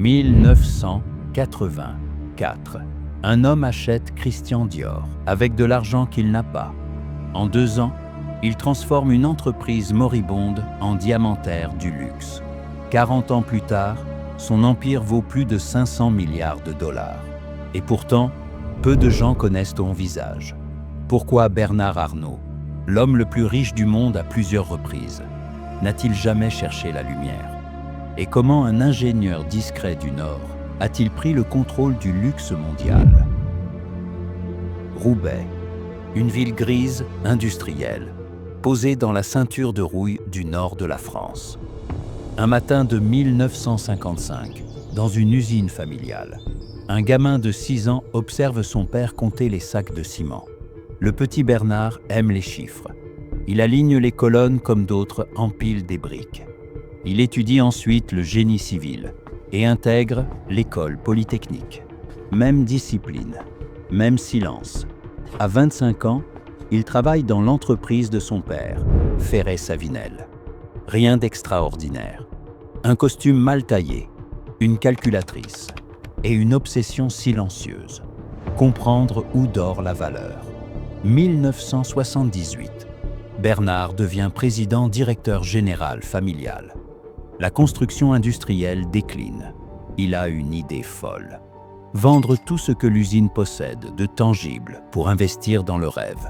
1984. Un homme achète Christian Dior avec de l'argent qu'il n'a pas. En 2 ans, il transforme une entreprise moribonde en diamantaire du luxe. 40 ans plus tard, son empire vaut plus de 500 milliards de dollars. Et pourtant, peu de gens connaissent son visage. Pourquoi Bernard Arnault, l'homme le plus riche du monde à plusieurs reprises, n'a-t-il jamais cherché la lumière? Et comment un ingénieur discret du Nord a-t-il pris le contrôle du luxe mondial? Roubaix, une ville grise, industrielle, posée dans la ceinture de rouille du nord de la France. Un matin de 1955, dans une usine familiale, un gamin de 6 ans observe son père compter les sacs de ciment. Le petit Bernard aime les chiffres. Il aligne les colonnes comme d'autres empile des briques. Il étudie ensuite le génie civil et intègre l'école polytechnique. Même discipline, même silence. À 25 ans, il travaille dans l'entreprise de son père, Ferré-Savinel. Rien d'extraordinaire. Un costume mal taillé, une calculatrice et une obsession silencieuse. Comprendre où dort la valeur. 1978. Bernard devient président-directeur général familial. La construction industrielle décline. Il a une idée folle. Vendre tout ce que l'usine possède de tangible pour investir dans le rêve.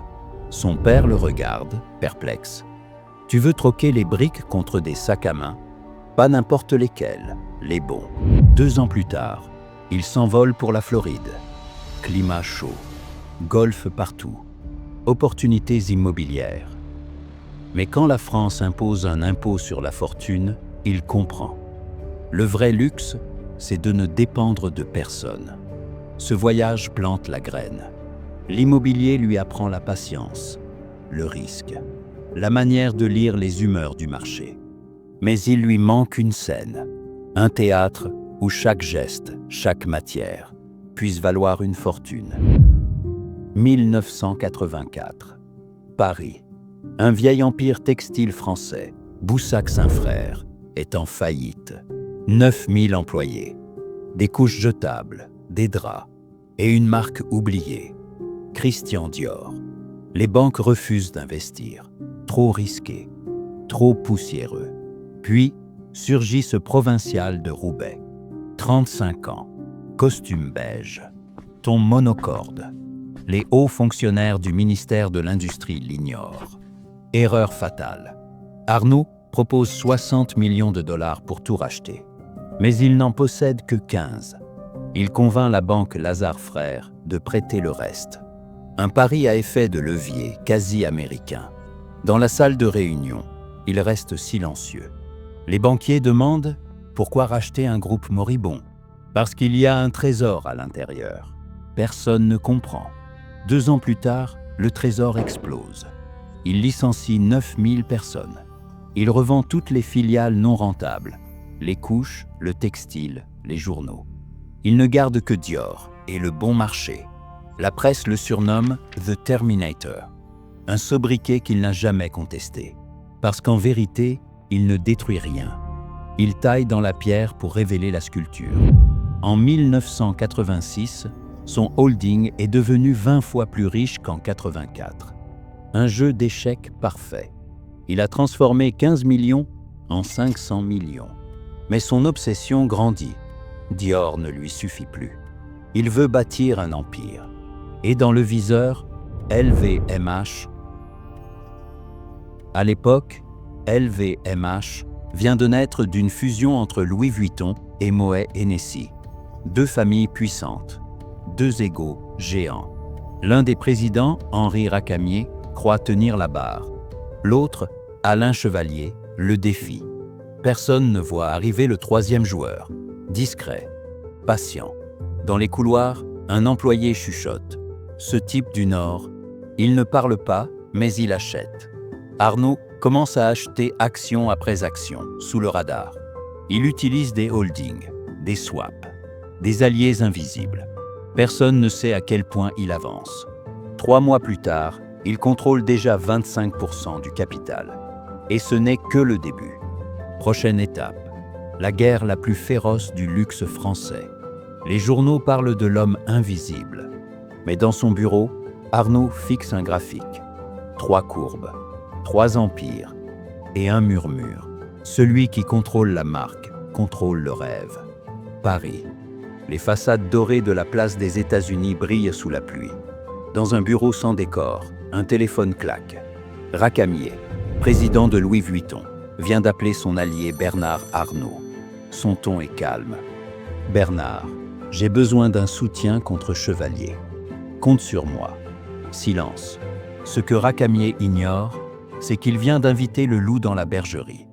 Son père le regarde, perplexe. « Tu veux troquer les briques contre des sacs à main? Pas n'importe lesquels, les bons. » 2 ans plus tard, il s'envole pour la Floride. Climat chaud, golf partout, opportunités immobilières. Mais quand la France impose un impôt sur la fortune, il comprend. Le vrai luxe, c'est de ne dépendre de personne. Ce voyage plante la graine. L'immobilier lui apprend la patience, le risque, la manière de lire les humeurs du marché. Mais il lui manque une scène, un théâtre où chaque geste, chaque matière, puisse valoir une fortune. 1984. Paris. Un vieil empire textile français, Boussac-Saint-Frère, est en faillite. 9000 employés, des couches jetables, des draps et une marque oubliée, Christian Dior. Les banques refusent d'investir, trop risqué, trop poussiéreux. Puis surgit ce provincial de Roubaix. 35 ans, costume beige, ton monocorde. Les hauts fonctionnaires du ministère de l'Industrie l'ignorent. Erreur fatale. Arnault propose 60 millions de dollars pour tout racheter. Mais il n'en possède que 15. Il convainc la banque Lazare Frères de prêter le reste. Un pari à effet de levier quasi américain. Dans la salle de réunion, il reste silencieux. Les banquiers demandent pourquoi racheter un groupe moribond. Parce qu'il y a un trésor à l'intérieur. Personne ne comprend. 2 ans plus tard, le trésor explose. Il licencie 9000 personnes. Il revend toutes les filiales non rentables, les couches, le textile, les journaux. Il ne garde que Dior et le bon marché. La presse le surnomme « The Terminator », un sobriquet qu'il n'a jamais contesté. Parce qu'en vérité, il ne détruit rien. Il taille dans la pierre pour révéler la sculpture. En 1986, son holding est devenu 20 fois plus riche qu'en 84. Un jeu d'échecs parfait. Il a transformé 15 millions en 500 millions. Mais son obsession grandit. Dior ne lui suffit plus. Il veut bâtir un empire. Et dans le viseur, LVMH. À l'époque, LVMH vient de naître d'une fusion entre Louis Vuitton et Moet Hennessy. 2 familles puissantes, 2 égos géants. L'un des présidents, Henri Racamier, croit tenir la barre. L'autre, Alain Chevalier, le défie. Personne ne voit arriver le 3e joueur. Discret, patient. Dans les couloirs, un employé chuchote. Ce type du Nord, il ne parle pas, mais il achète. Arnault commence à acheter action après action, sous le radar. Il utilise des holdings, des swaps, des alliés invisibles. Personne ne sait à quel point il avance. 3 mois plus tard, il contrôle déjà 25% du capital. Et ce n'est que le début. Prochaine étape, la guerre la plus féroce du luxe français. Les journaux parlent de l'homme invisible. Mais dans son bureau, Arnaud fixe un graphique. 3 courbes, 3 empires et un murmure. Celui qui contrôle la marque contrôle le rêve. Paris. Les façades dorées de la place des États-Unis brillent sous la pluie. Dans un bureau sans décor, un téléphone claque. Racamier, président de Louis Vuitton, vient d'appeler son allié Bernard Arnault. Son ton est calme. « Bernard, j'ai besoin d'un soutien contre Chevalier. Compte sur moi. » Silence. Ce que Racamier ignore, c'est qu'il vient d'inviter le loup dans la bergerie.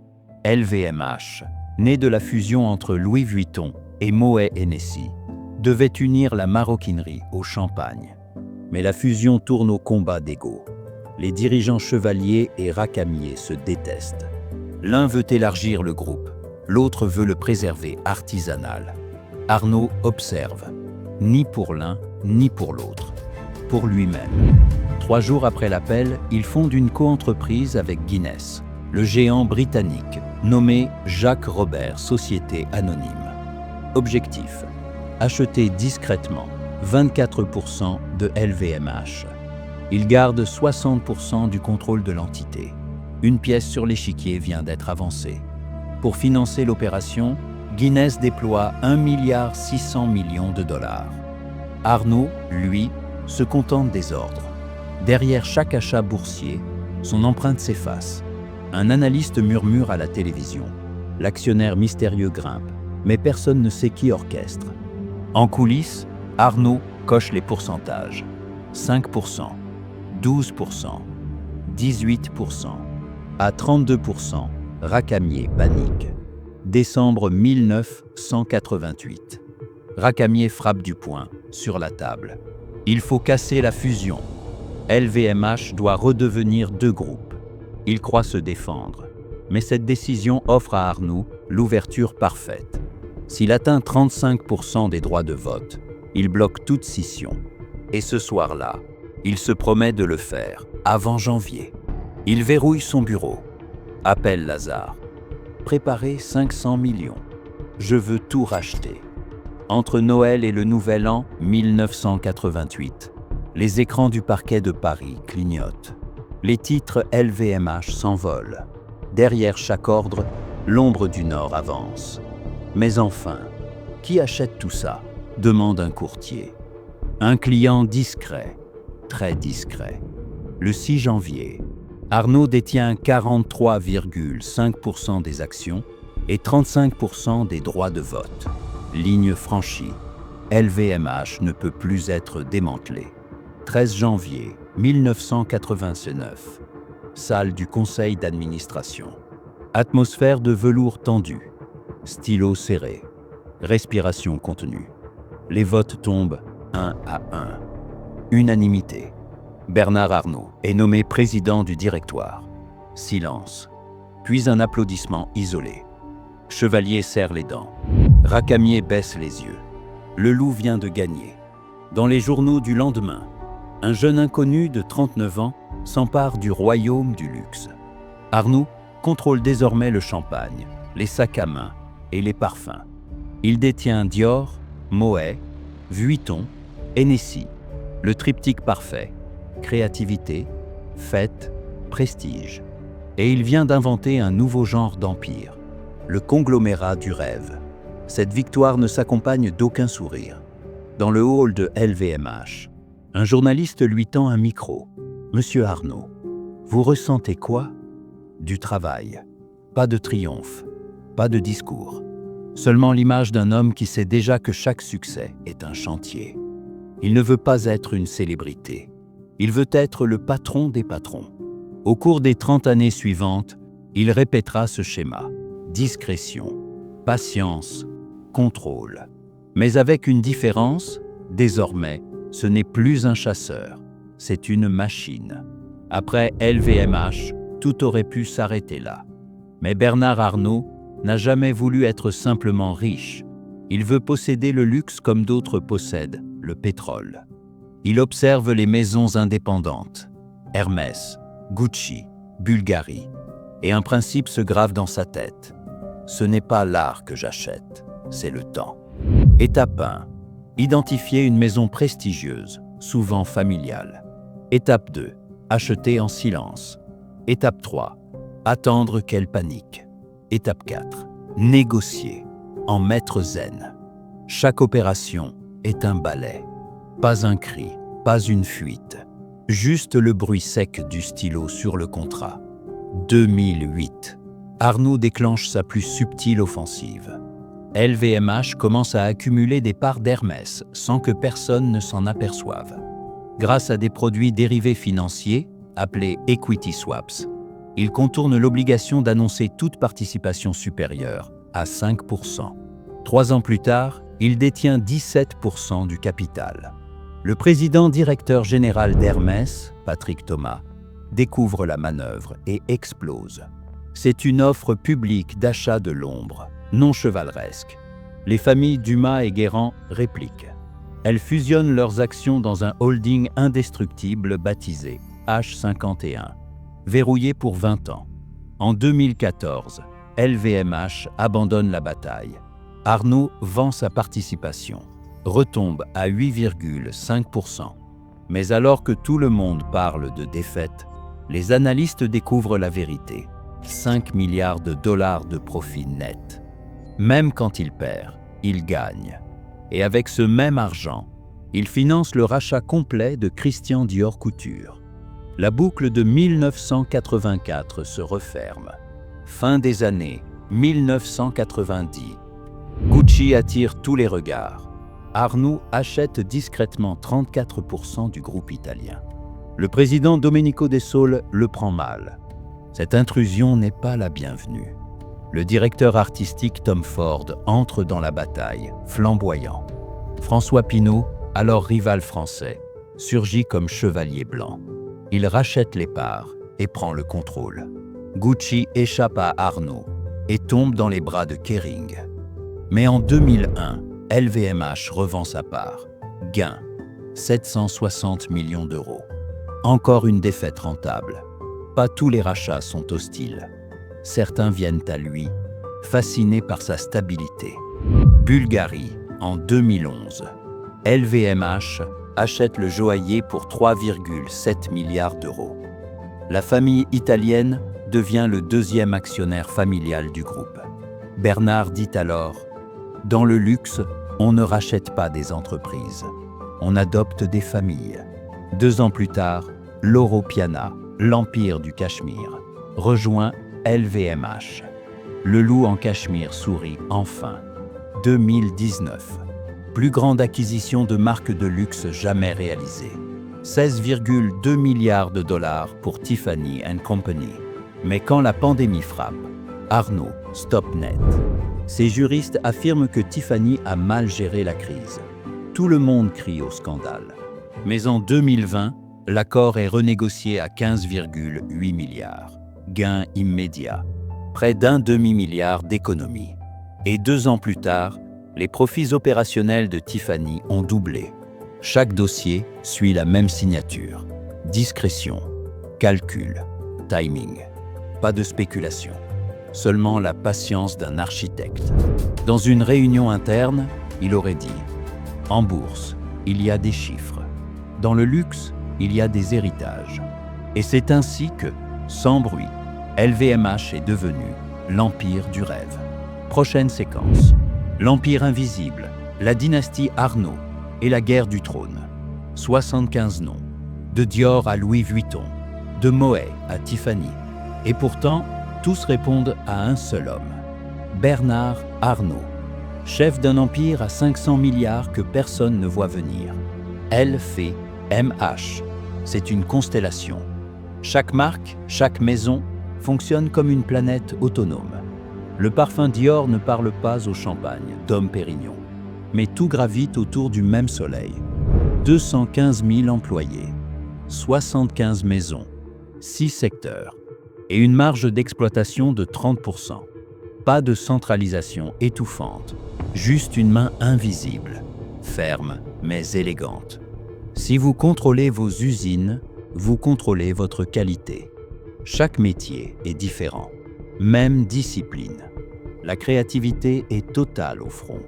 LVMH, né de la fusion entre Louis Vuitton et Moet Hennessy, devait unir la maroquinerie au champagne. Mais la fusion tourne au combat d'ego. Les dirigeants Chevalier et Racamier se détestent. L'un veut élargir le groupe, l'autre veut le préserver artisanal. Arnaud observe, ni pour l'un, ni pour l'autre. Pour lui-même. 3 jours après l'appel, il fonde une coentreprise avec Guinness, le géant britannique, nommé Jacques Robert Société Anonyme. Objectif, acheter discrètement 24% de LVMH. Il garde 60% du contrôle de l'entité. Une pièce sur l'échiquier vient d'être avancée. Pour financer l'opération, Guinness déploie 1,6 milliard de dollars. Arnaud, lui, se contente des ordres. Derrière chaque achat boursier, son empreinte s'efface. Un analyste murmure à la télévision. L'actionnaire mystérieux grimpe, mais personne ne sait qui orchestre. En coulisses, Arnaud coche les pourcentages. 5%, 12%, 18%. À 32%, Racamier panique. Décembre 1988. Racamier frappe du poing sur la table. Il faut casser la fusion. LVMH doit redevenir 2 groupes. Il croit se défendre. Mais cette décision offre à Arnaud l'ouverture parfaite. S'il atteint 35% des droits de vote, il bloque toute scission. Et ce soir-là, il se promet de le faire, avant janvier. Il verrouille son bureau. Appelle Lazare. Préparez 500 millions. Je veux tout racheter. Entre Noël et le Nouvel An 1988, les écrans du parquet de Paris clignotent. Les titres LVMH s'envolent. Derrière chaque ordre, l'ombre du Nord avance. Mais enfin, qui achète tout ça ? Demande un courtier. Un client discret, très discret. Le 6 janvier, Arnaud détient 43,5% des actions et 35% des droits de vote. Ligne franchie. LVMH ne peut plus être démantelé. 13 janvier 1989. Salle du conseil d'administration. Atmosphère de velours tendu. Stylo serré. Respiration contenue. Les votes tombent 1 à 1. Unanimité. Bernard Arnault est nommé président du directoire. Silence. Puis un applaudissement isolé. Chevalier serre les dents. Racamier baisse les yeux. Le loup vient de gagner. Dans les journaux du lendemain, un jeune inconnu de 39 ans s'empare du royaume du luxe. Arnaud contrôle désormais le champagne, les sacs à main et les parfums. Il détient Dior, Moet, Vuitton, Hennessy, le triptyque parfait, créativité, fête, prestige. Et il vient d'inventer un nouveau genre d'empire, le conglomérat du rêve. Cette victoire ne s'accompagne d'aucun sourire. Dans le hall de LVMH, un journaliste lui tend un micro. « Monsieur Arnault, vous ressentez quoi ?» Du travail. Pas de triomphe, pas de discours. Seulement l'image d'un homme qui sait déjà que chaque succès est un chantier. Il ne veut pas être une célébrité. Il veut être le patron des patrons. Au cours des 30 années suivantes, il répétera ce schéma. Discrétion, patience, contrôle. Mais avec une différence, désormais, ce n'est plus un chasseur, c'est une machine. Après LVMH, tout aurait pu s'arrêter là. Mais Bernard Arnault n'a jamais voulu être simplement riche. Il veut posséder le luxe comme d'autres possèdent le pétrole. Il observe les maisons indépendantes, Hermès, Gucci, Bulgari, et un principe se grave dans sa tête. Ce n'est pas l'art que j'achète, c'est le temps. Étape 1. Identifier une maison prestigieuse, souvent familiale. Étape 2. Acheter en silence. Étape 3. Attendre qu'elle panique. Étape 4. Négocier. En maître zen. Chaque opération est un balai. Pas un cri, pas une fuite. Juste le bruit sec du stylo sur le contrat. 2008. Arnaud déclenche sa plus subtile offensive. LVMH commence à accumuler des parts d'Hermès sans que personne ne s'en aperçoive. Grâce à des produits dérivés financiers, appelés equity swaps, il contourne l'obligation d'annoncer toute participation supérieure à 5%. 3 ans plus tard, il détient 17% du capital. Le président directeur général d'Hermès, Patrick Thomas, découvre la manœuvre et explose. C'est une offre publique d'achat de l'ombre, non chevaleresque. Les familles Dumas et Guérand répliquent. Elles fusionnent leurs actions dans un holding indestructible baptisé H51, verrouillé pour 20 ans. En 2014, LVMH abandonne la bataille. Arnaud vend sa participation, retombe à 8,5%. Mais alors que tout le monde parle de défaite, les analystes découvrent la vérité. 5 milliards de dollars de profit net. Même quand il perd, il gagne. Et avec ce même argent, il finance le rachat complet de Christian Dior Couture. La boucle de 1984 se referme. Fin des années 1990. Gucci attire tous les regards. Arnaud achète discrètement 34% du groupe italien. Le président Domenico De Sole le prend mal. Cette intrusion n'est pas la bienvenue. Le directeur artistique Tom Ford entre dans la bataille, flamboyant. François Pinault, alors rival français, surgit comme chevalier blanc. Il rachète les parts et prend le contrôle. Gucci échappe à Arnaud et tombe dans les bras de Kering. Mais en 2001, LVMH revend sa part. Gain, 760 millions d'euros. Encore une défaite rentable. Pas tous les rachats sont hostiles. Certains viennent à lui, fascinés par sa stabilité. Bulgarie, en 2011. LVMH achète le joaillier pour 3,7 milliards d'euros. La famille italienne devient le deuxième actionnaire familial du groupe. Bernard dit alors « Dans le luxe, on ne rachète pas des entreprises, on adopte des familles. » 2 ans plus tard, Loro Piana, l'empire du Cachemire, rejoint LVMH. Le loup en Cachemire sourit enfin. 2019. Plus grande acquisition de marque de luxe jamais réalisée. 16,2 milliards de dollars pour Tiffany & Company. Mais quand la pandémie frappe, Arnaud stoppe net. Ses juristes affirment que Tiffany a mal géré la crise. Tout le monde crie au scandale. Mais en 2020, l'accord est renégocié à 15,8 milliards. Gain immédiat. Près d'un demi-milliard d'économies. Et 2 ans plus tard, les profits opérationnels de Tiffany ont doublé. Chaque dossier suit la même signature. Discrétion, calcul, timing. Pas de spéculation. Seulement la patience d'un architecte. Dans une réunion interne, il aurait dit « En bourse, il y a des chiffres. Dans le luxe, il y a des héritages. » Et c'est ainsi que, sans bruit, LVMH est devenu l'empire du rêve. Prochaine séquence. L'empire invisible, la dynastie Arnaud et la guerre du trône. 75 noms. De Dior à Louis Vuitton, de Moët à Tiffany. Et pourtant, tous répondent à un seul homme. Bernard Arnault. Chef d'un empire à 500 milliards que personne ne voit venir. LVMH. C'est une constellation. Chaque marque, chaque maison fonctionne comme une planète autonome. Le parfum Dior ne parle pas au champagne, Dom Pérignon, mais tout gravite autour du même soleil. 215 000 employés, 75 maisons, 6 secteurs et une marge d'exploitation de 30%. Pas de centralisation étouffante, juste une main invisible, ferme mais élégante. Si vous contrôlez vos usines, vous contrôlez votre qualité. Chaque métier est différent, même discipline. La créativité est totale au front.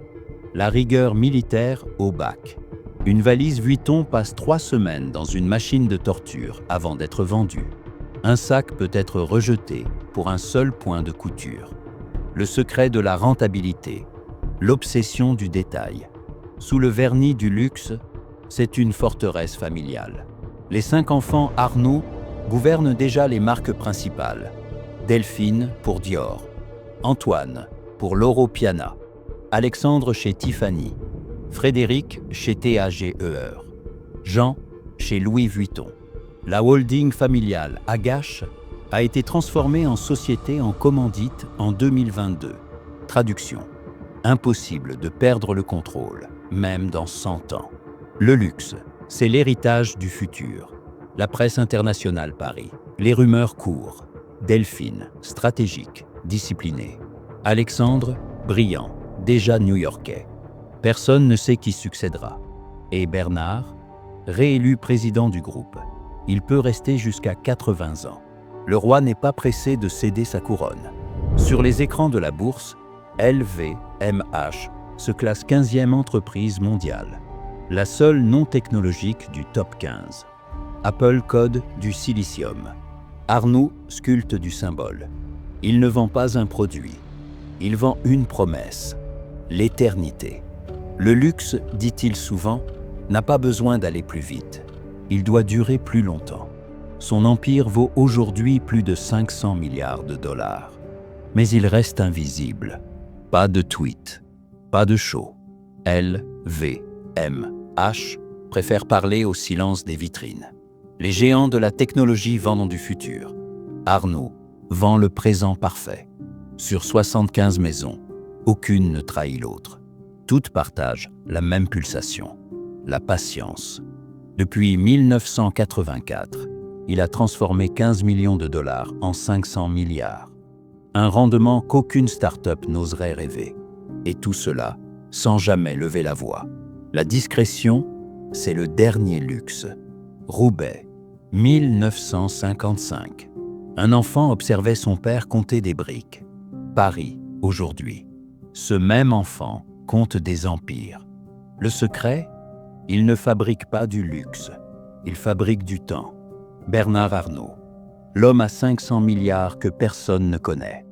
La rigueur militaire au bac. Une valise Vuitton passe 3 semaines dans une machine de torture avant d'être vendue. Un sac peut être rejeté pour un seul point de couture. Le secret de la rentabilité. L'obsession du détail. Sous le vernis du luxe, c'est une forteresse familiale. Les 5 enfants Arnault gouvernent déjà les marques principales. Delphine pour Dior, Antoine pour Loro Piana, Alexandre chez Tiffany, Frédéric chez TAGER, Jean chez Louis Vuitton. La holding familiale Agache a été transformée en société en commandite en 2022. Traduction. Impossible de perdre le contrôle, même dans 100 ans. Le luxe, c'est l'héritage du futur. La presse internationale parie. Les rumeurs courent. Delphine, stratégique, discipliné. Alexandre, brillant, déjà new-yorkais. Personne ne sait qui succédera. Et Bernard, réélu président du groupe. Il peut rester jusqu'à 80 ans. Le roi n'est pas pressé de céder sa couronne. Sur les écrans de la bourse, LVMH se classe 15e entreprise mondiale. La seule non technologique du top 15. Apple code du silicium. Arnault sculpte du symbole. Il ne vend pas un produit. Il vend une promesse. L'éternité. Le luxe, dit-il souvent, n'a pas besoin d'aller plus vite. Il doit durer plus longtemps. Son empire vaut aujourd'hui plus de 500 milliards de dollars. Mais il reste invisible. Pas de tweet, pas de show. LVMH préfère parler au silence des vitrines. Les géants de la technologie vendent du futur. Arnault vend le présent parfait. Sur 75 maisons, aucune ne trahit l'autre. Toutes partagent la même pulsation, la patience. Depuis 1984, il a transformé 15 millions de dollars en 500 milliards. Un rendement qu'aucune start-up n'oserait rêver. Et tout cela sans jamais lever la voix. La discrétion, c'est le dernier luxe. Roubaix, 1955. Un enfant observait son père compter des briques. Paris, aujourd'hui. Ce même enfant compte des empires. Le secret, il ne fabrique pas du luxe. Il fabrique du temps. Bernard Arnault. L'homme à 500 milliards que personne ne connaît.